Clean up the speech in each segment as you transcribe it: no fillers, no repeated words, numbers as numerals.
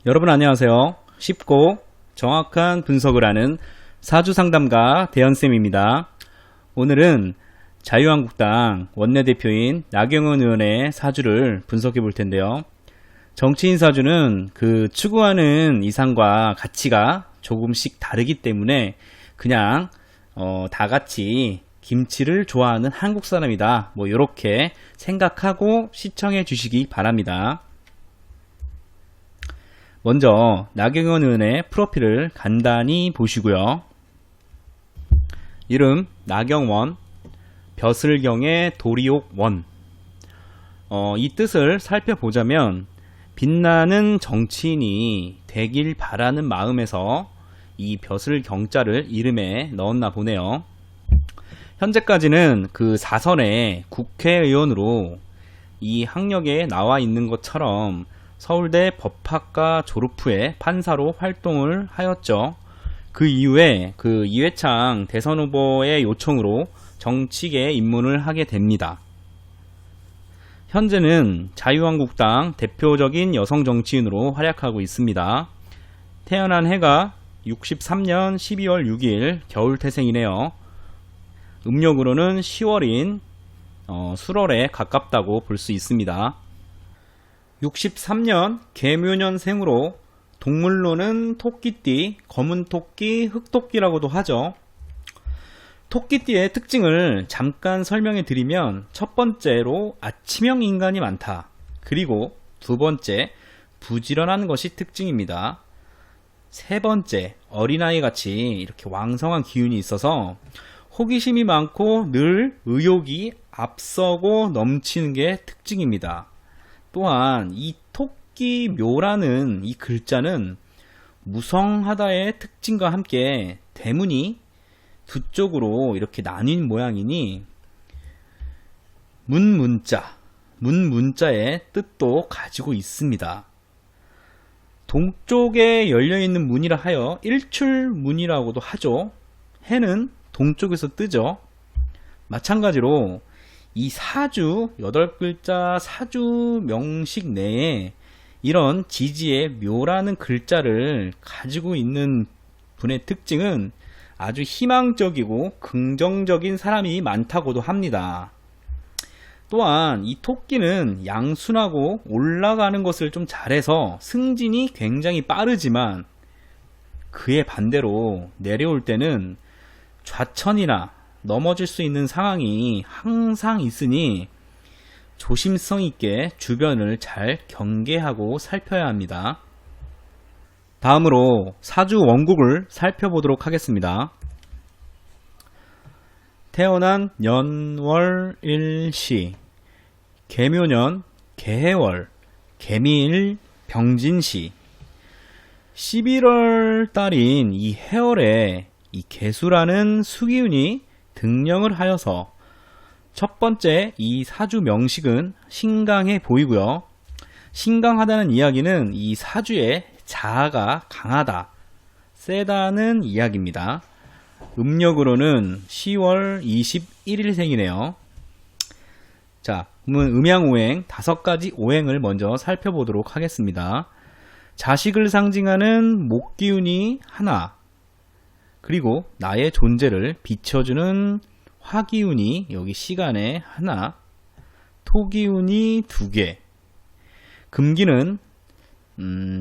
여러분 안녕하세요. 쉽고 정확한 분석을 하는 사주상담가 대현쌤입니다. 오늘은 자유한국당 원내대표인 나경원 의원의 사주를 분석해 볼 텐데요. 정치인 사주는 그 추구하는 이상과 가치가 조금씩 다르기 때문에 그냥 다같이 김치를 좋아하는 한국 사람이다, 이렇게 생각하고 시청해 주시기 바랍니다. 먼저 나경원 의원의 프로필을 간단히 보시고요. 이름 나경원, 벼슬경의 도리옥원. 이 뜻을 살펴보자면 빛나는 정치인이 되길 바라는 마음에서 이 벼슬경자를 이름에 넣었나 보네요. 현재까지는 그 사선의 국회의원으로 이 학력에 나와 있는 것처럼 서울대 법학과 졸업 후에 판사로 활동을 하였죠. 그 이후에 그 이회창 대선 후보의 요청으로 정치계에 입문을 하게 됩니다. 현재는 자유한국당 대표적인 여성 정치인으로 활약하고 있습니다. 태어난 해가 63년 12월 6일 겨울태생이네요. 음력으로는 10월인 수월에 가깝다고 볼 수 있습니다. 63년 개묘년생으로 동물로는 토끼띠, 검은토끼, 흑토끼라고도 하죠. 토끼띠의 특징을 잠깐 설명해 드리면 첫 번째로 아침형 인간이 많다. 그리고 두 번째, 부지런한 것이 특징입니다. 세 번째, 어린아이 같이 이렇게 왕성한 기운이 있어서 호기심이 많고 늘 의욕이 앞서고 넘치는 게 특징입니다. 또한 이 토끼묘라는 이 글자는 무성하다의 특징과 함께 대문이 두 쪽으로 이렇게 나뉜 모양이니 문문자의 뜻도 가지고 있습니다. 동쪽에 열려있는 문이라 하여 일출문이라고도 하죠. 해는 동쪽에서 뜨죠. 마찬가지로 이 사주 8글자 사주 명식 내에 이런 지지의 묘라는 글자를 가지고 있는 분의 특징은 아주 희망적이고 긍정적인 사람이 많다고도 합니다. 또한 이 토끼는 양순하고 올라가는 것을 좀 잘해서 승진이 굉장히 빠르지만 그에 반대로 내려올 때는 좌천이나 넘어질 수 있는 상황이 항상 있으니 조심성 있게 주변을 잘 경계하고 살펴야 합니다. 다음으로 사주 원국을 살펴보도록 하겠습니다. 태어난 년월일시, 개묘년, 개해월, 개미일, 병진시, 11월 달인 이 해월에 이 개수라는 수기운이 등령을 하여서 첫 번째 이 사주 명식은 신강해 보이고요. 신강하다는 이야기는 이 사주의 자아가 강하다, 세다는 이야기입니다. 음력으로는 10월 21일생이네요. 자, 그러면 음양오행 5가지 오행을 먼저 살펴보도록 하겠습니다. 자식을 상징하는 목기운이 하나, 그리고 나의 존재를 비춰주는 화기운이 여기 시간에 하나, 토기운이 2개, 금기는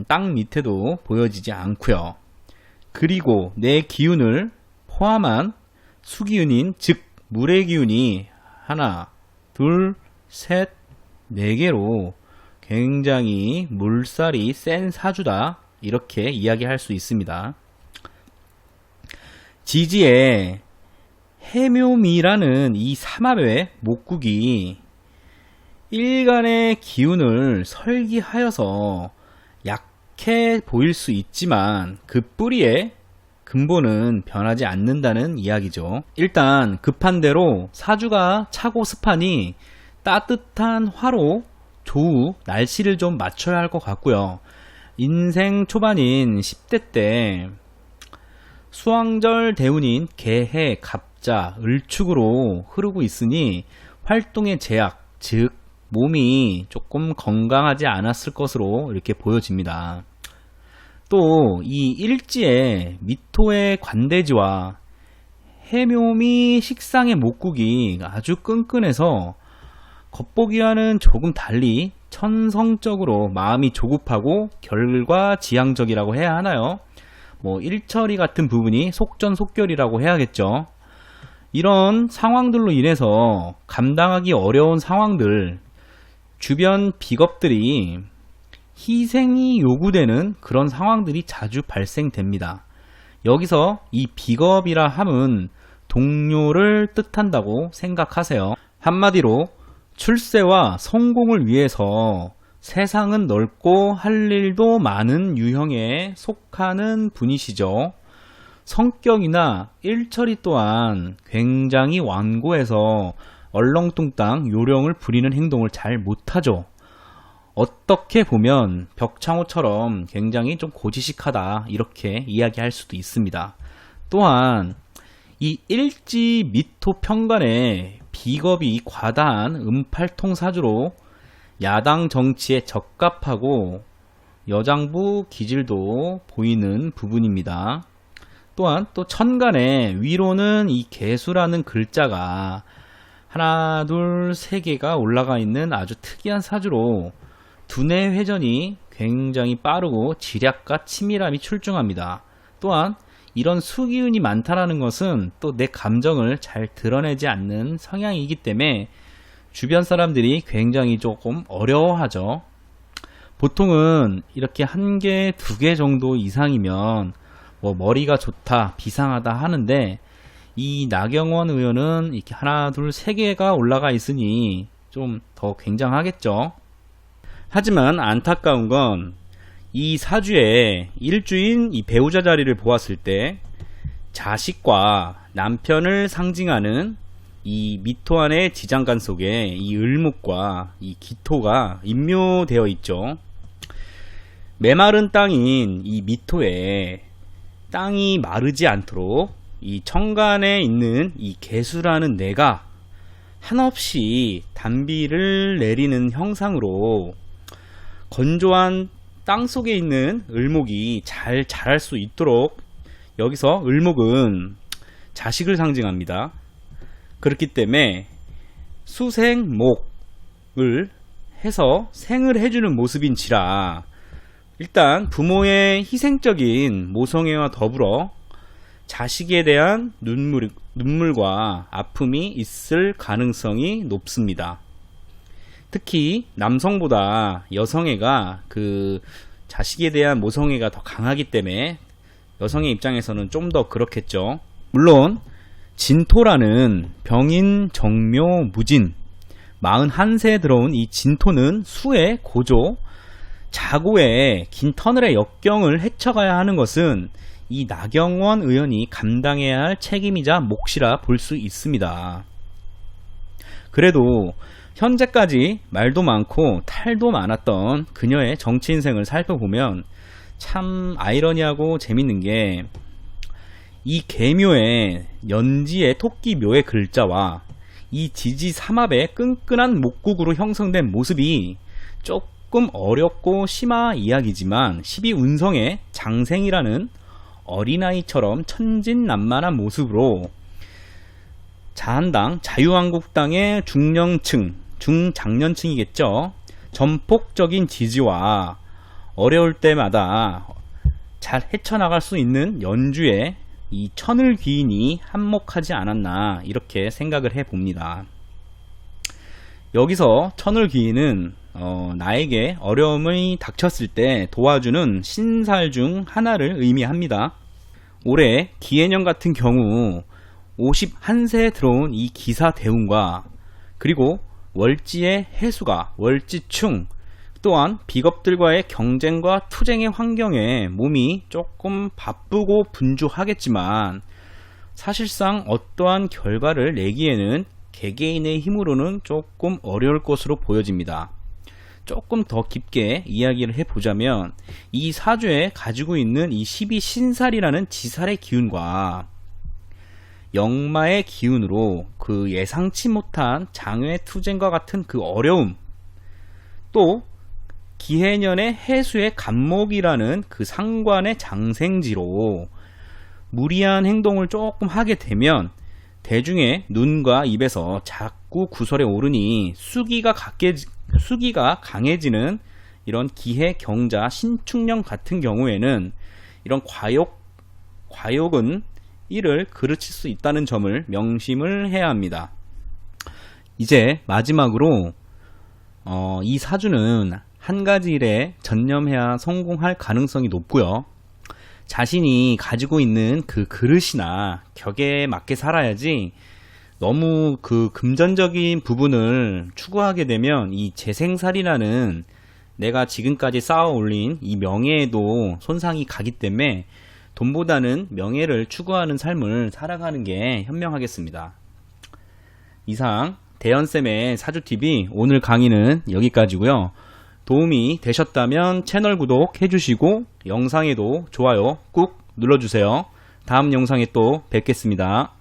땅 밑에도 보여지지 않고요. 그리고 내 기운을 포함한 수기운인 즉 물의 기운이 하나, 둘, 셋, 4개로 굉장히 물살이 센 사주다, 이렇게 이야기할 수 있습니다. 지지에 해묘미라는 이 삼합의 목국이 일간의 기운을 설기하여서 약해 보일 수 있지만 그 뿌리의 근본은 변하지 않는다는 이야기죠. 일단 급한 대로 사주가 차고 습하니 따뜻한 화로 조우 날씨를 좀 맞춰야 할 것 같고요. 인생 초반인 10대 때 수왕절 대운인 개해, 갑자, 을축으로 흐르고 있으니 활동의 제약, 즉 몸이 조금 건강하지 않았을 것으로 이렇게 보여집니다. 또 이 일지의 미토의 관대지와 해묘미 식상의 목국이 아주 끈끈해서 겉보기와는 조금 달리 천성적으로 마음이 조급하고 결과지향적이라고 해야 하나요? 일처리 같은 부분이 속전속결이라고 해야겠죠. 이런 상황들로 인해서 감당하기 어려운 상황들, 주변 비겁들이 희생이 요구되는 그런 상황들이 자주 발생됩니다. 여기서 이 비겁이라 함은 동료를 뜻한다고 생각하세요. 한마디로 출세와 성공을 위해서 세상은 넓고 할 일도 많은 유형에 속하는 분이시죠. 성격이나 일처리 또한 굉장히 완고해서 얼렁뚱땅 요령을 부리는 행동을 잘 못하죠. 어떻게 보면 벽창호처럼 굉장히 좀 고지식하다 이렇게 이야기할 수도 있습니다. 또한 이 일지 미토 편간에 비겁이 과다한 음팔통사주로 야당 정치에 적합하고 여장부 기질도 보이는 부분입니다. 또한 또 천간에 위로는 이 개수라는 글자가 하나, 둘, 세 개가 올라가 있는 아주 특이한 사주로 두뇌 회전이 굉장히 빠르고 지략과 치밀함이 출중합니다. 또한 이런 수기운이 많다라는 것은 또 내 감정을 잘 드러내지 않는 성향이기 때문에 주변 사람들이 굉장히 조금 어려워하죠. 보통은 이렇게 한 개, 두 개 정도 이상이면 머리가 좋다, 비상하다 하는데 이 나경원 의원은 이렇게 하나, 둘, 세 개가 올라가 있으니 좀 더 굉장하겠죠. 하지만 안타까운 건 이 사주의 일주인 이 배우자 자리를 보았을 때 자식과 남편을 상징하는 이 미토 안의 지장간 속에 이 을목과 이 기토가 임묘되어 있죠. 메마른 땅인 이 미토에 땅이 마르지 않도록 이 천간에 있는 이 개수라는 내가 한없이 단비를 내리는 형상으로 건조한 땅 속에 있는 을목이 잘 자랄 수 있도록 여기서 을목은 자식을 상징합니다. 그렇기 때문에 수생목을 해서 생을 해주는 모습인지라 일단 부모의 희생적인 모성애와 더불어 자식에 대한 눈물과 아픔이 있을 가능성이 높습니다. 특히 남성보다 여성애가 그 자식에 대한 모성애가 더 강하기 때문에 여성의 입장에서는 좀 더 그렇겠죠. 물론 진토라는 병인 정묘 무진 41세에 들어온 이 진토는 수의 고조 자고의 긴 터널의 역경을 헤쳐가야 하는 것은 이 나경원 의원이 감당해야 할 책임이자 몫이라 볼 수 있습니다. 그래도 현재까지 말도 많고 탈도 많았던 그녀의 정치 인생을 살펴보면 참 아이러니하고 재밌는 게 이 계묘의 연지의 토끼묘의 글자와 이 지지 삼합의 끈끈한 목국으로 형성된 모습이 조금 어렵고 심화 이야기지만 12운성의 장생이라는 어린아이처럼 천진난만한 모습으로 자한당 자유한국당의 중령층, 중장년층이겠죠. 전폭적인 지지와 어려울 때마다 잘 헤쳐나갈 수 있는 연주에 이 천을 귀인이 한몫하지 않았나 이렇게 생각을 해봅니다. 여기서 천을 귀인은 나에게 어려움이 닥쳤을 때 도와주는 신살 중 하나를 의미합니다. 올해 기해년 같은 경우 51세에 들어온 이 기사 대운과 그리고 월지의 해수가 월지충 또한 비겁들과의 경쟁과 투쟁의 환경에 몸이 조금 바쁘고 분주하겠지만 사실상 어떠한 결과를 내기에는 개개인의 힘으로는 조금 어려울 것으로 보여집니다. 조금 더 깊게 이야기를 해보자면 이 사주에 가지고 있는 이 12신살이라는 지살의 기운과 역마의 기운으로 그 예상치 못한 장외 투쟁과 같은 그 어려움 또 기해년의 해수의 간목이라는 그 상관의 장생지로 무리한 행동을 조금 하게 되면 대중의 눈과 입에서 자꾸 구설에 오르니 수기가 강해지는 이런 기해, 경자, 신축년 같은 경우에는 이런 과욕은 이를 그르칠 수 있다는 점을 명심을 해야 합니다. 이제 마지막으로 이 사주는 한 가지 일에 전념해야 성공할 가능성이 높고요. 자신이 가지고 있는 그 그릇이나 격에 맞게 살아야지 너무 그 금전적인 부분을 추구하게 되면 이 재생살이라는 내가 지금까지 쌓아 올린 이 명예에도 손상이 가기 때문에 돈보다는 명예를 추구하는 삶을 살아가는 게 현명하겠습니다. 이상 대현쌤의 사주TV 오늘 강의는 여기까지고요. 도움이 되셨다면 채널 구독 해주시고 영상에도 좋아요 꾹 눌러주세요. 다음 영상에 또 뵙겠습니다.